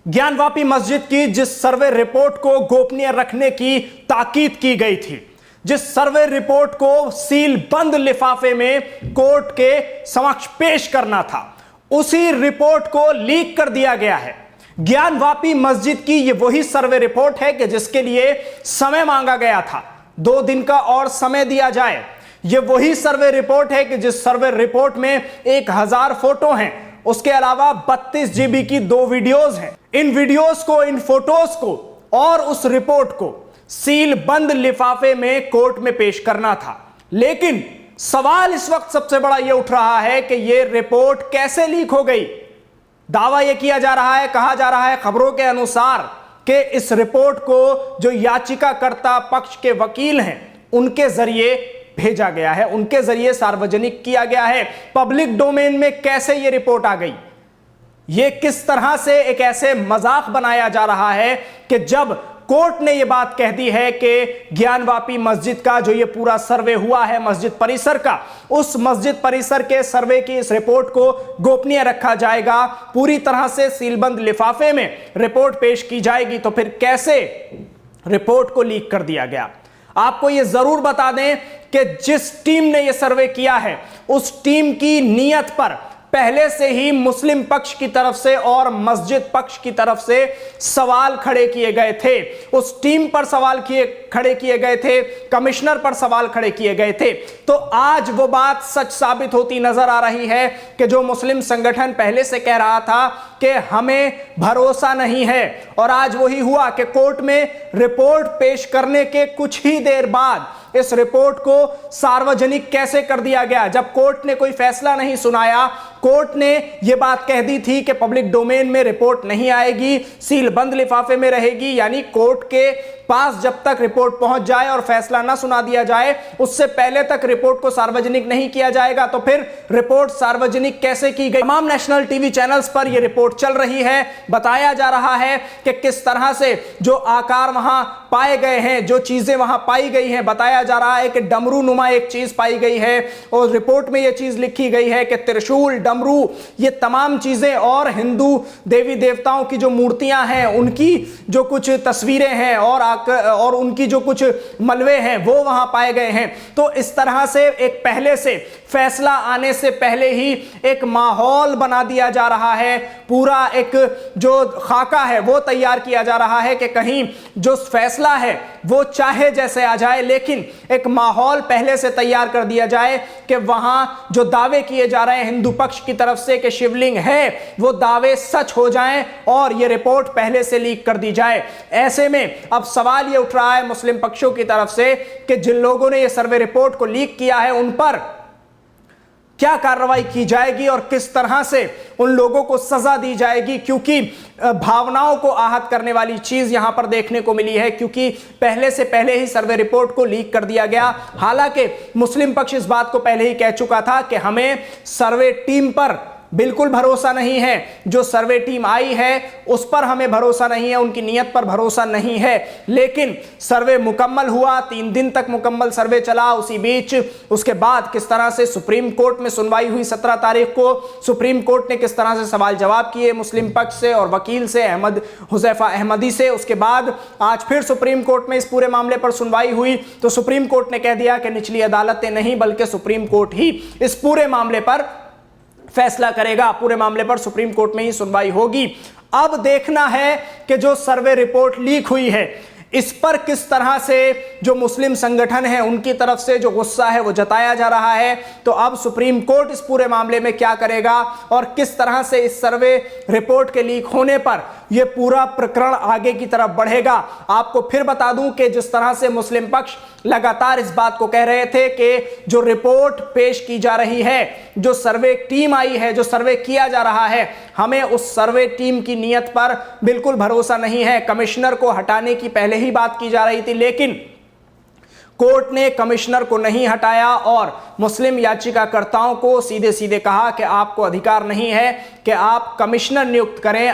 ज्ञानवापी मस्जिद की जिस सर्वे रिपोर्ट को गोपनीय रखने की ताकीद की गई थी, जिस सर्वे रिपोर्ट को सील बंद लिफाफे में कोर्ट के समक्ष पेश करना था, उसी रिपोर्ट को लीक कर दिया गया है। ज्ञानवापी मस्जिद की यह वही सर्वे रिपोर्ट है कि जिसके लिए समय मांगा गया था, 2 दिन का और समय दिया जाए। यह वही सर्वे रिपोर्ट है कि जिस सर्वे रिपोर्ट में 1000 फोटो हैं, उसके अलावा 32 GB की 2 वीडियोस हैं। इन वीडियोस को, इन फोटोज को और उस रिपोर्ट को सील बंद लिफाफे में कोर्ट में पेश करना था। लेकिन सवाल इस वक्त सबसे बड़ा यह उठ रहा है कि यह रिपोर्ट कैसे लीक हो गई। दावा यह किया जा रहा है, कहा जा रहा है खबरों के अनुसार कि इस रिपोर्ट को जो याचिकाकर्ता पक्ष के वकील हैं उनके जरिए भेजा गया है, उनके जरिए सार्वजनिक किया गया है। पब्लिक डोमेन में कैसे यह रिपोर्ट आ गई, यह किस तरह से एक ऐसे मजाक बनाया जा रहा है कि जब कोर्ट ने यह बात कह दी है कि ज्ञानवापी मस्जिद का जो ये पूरा सर्वे हुआ है मस्जिद परिसर का, उस मस्जिद परिसर के सर्वे की इस रिपोर्ट को गोपनीय रखा जाएगा, पूरी तरह से सीलबंद लिफाफे में रिपोर्ट पेश की जाएगी, तो फिर कैसे रिपोर्ट को लीक कर दिया गया। आपको यह जरूर बता दें कि जिस टीम ने यह सर्वे किया है उस टीम की नीयत पर पहले से ही मुस्लिम पक्ष की तरफ से और मस्जिद पक्ष की तरफ से सवाल खड़े किए गए थे। उस टीम पर सवाल खड़े किए गए थे, कमिश्नर पर सवाल खड़े किए गए थे। तो आज वो बात सच साबित होती नजर आ रही है कि जो मुस्लिम संगठन पहले से कह रहा था कि हमें भरोसा नहीं है, और आज वही हुआ कि कोर्ट में रिपोर्ट पेश करने के कुछ ही देर बाद इस रिपोर्ट को सार्वजनिक कैसे कर दिया गया। जब कोर्ट ने कोई फैसला नहीं सुनाया, कोर्ट ने यह बात कह दी थी कि पब्लिक डोमेन में रिपोर्ट नहीं आएगी, सील बंद लिफाफे में रहेगी, यानी कोर्ट के पास जब तक रिपोर्ट पहुंच जाए और फैसला ना सुना दिया जाए उससे पहले तक रिपोर्ट को सार्वजनिक नहीं किया जाएगा। तो फिर रिपोर्ट सार्वजनिक कैसे की गई। तमाम नेशनल टीवी चैनल्स पर यह रिपोर्ट चल रही है, बताया जा रहा है कि किस तरह से जो आकार वहां पाए गए हैं, जो चीजें वहां पाई गई हैं, बताया जा रहा है कि डमरू नुमा एक चीज पाई गई है और रिपोर्ट में यह चीज लिखी गई है कि त्रिशूल, डमरू, ये तमाम चीजें और हिंदू देवी देवताओं की जो मूर्तियां हैं उनकी जो कुछ तस्वीरें हैं और उनकी जो कुछ मलबे हैं वो वहां पाए गए हैं। तो इस तरह से एक पहले से फैसला आने से पहले ही एक माहौल बना दिया जा रहा है, पूरा एक जो खाका है वो तैयार किया जा रहा है कि कहीं जो फैसला है वो चाहे जैसे आ जाए, लेकिन एक माहौल पहले से तैयार कर दिया जाए कि वहां जो दावे किए जा रहे हैं हिंदू पक्ष की तरफ से कि शिवलिंग है, वो दावे सच हो जाएं और ये रिपोर्ट पहले से लीक कर दी जाए। ऐसे में अब सवाल ये उठ रहा है मुस्लिम पक्षों की तरफ से कि जिन लोगों ने ये सर्वे रिपोर्ट को लीक किया है उन पर क्या कार्रवाई की जाएगी और किस तरह से उन लोगों को सजा दी जाएगी, क्योंकि भावनाओं को आहत करने वाली चीज यहां पर देखने को मिली है, क्योंकि पहले से पहले ही सर्वे रिपोर्ट को लीक कर दिया गया। हालांकि मुस्लिम पक्ष इस बात को पहले ही कह चुका था कि हमें सर्वे टीम पर बिल्कुल भरोसा नहीं है, जो सर्वे टीम आई है उस पर हमें भरोसा नहीं है, उनकी नीयत पर भरोसा नहीं है। लेकिन सर्वे मुकम्मल हुआ, 3 दिन तक मुकम्मल सर्वे चला। उसी बीच उसके बाद किस तरह से सुप्रीम कोर्ट में सुनवाई हुई 17 तारीख को, सुप्रीम कोर्ट ने किस तरह से सवाल जवाब किए मुस्लिम पक्ष से और वकील से, हुज़ैफा अहमदी से। उसके बाद आज फिर सुप्रीम कोर्ट में इस पूरे मामले पर सुनवाई हुई तो सुप्रीम कोर्ट ने कह दिया कि निचली अदालतें नहीं बल्कि सुप्रीम कोर्ट ही इस पूरे मामले पर फैसला करेगा, पूरे मामले पर सुप्रीम कोर्ट में ही सुनवाई होगी। अब देखना है कि जो सर्वे रिपोर्ट लीक हुई है इस पर किस तरह से जो मुस्लिम संगठन है उनकी तरफ से जो गुस्सा है वो जताया जा रहा है। तो अब सुप्रीम कोर्ट इस पूरे मामले में क्या करेगा और किस तरह से इस सर्वे रिपोर्ट के लीक होने पर यह पूरा प्रकरण आगे की तरफ बढ़ेगा। आपको फिर बता दूं कि जिस तरह से मुस्लिम पक्ष लगातार इस बात को कह रहे थे कि जो रिपोर्ट पेश की जा रही है, जो सर्वे टीम आई है, जो सर्वे किया जा रहा है, हमें उस सर्वे टीम की नीयत पर बिल्कुल भरोसा नहीं है। कमिश्नर को हटाने की पहले ही बात की जा रही थी, लेकिन कोर्ट ने कमिश्नर को नहीं हटाया और मुस्लिम याचिकाकर्ताओं को सीधे सीधे कहा कि आपको अधिकार नहीं है कि आप कमिश्नर नियुक्त करें।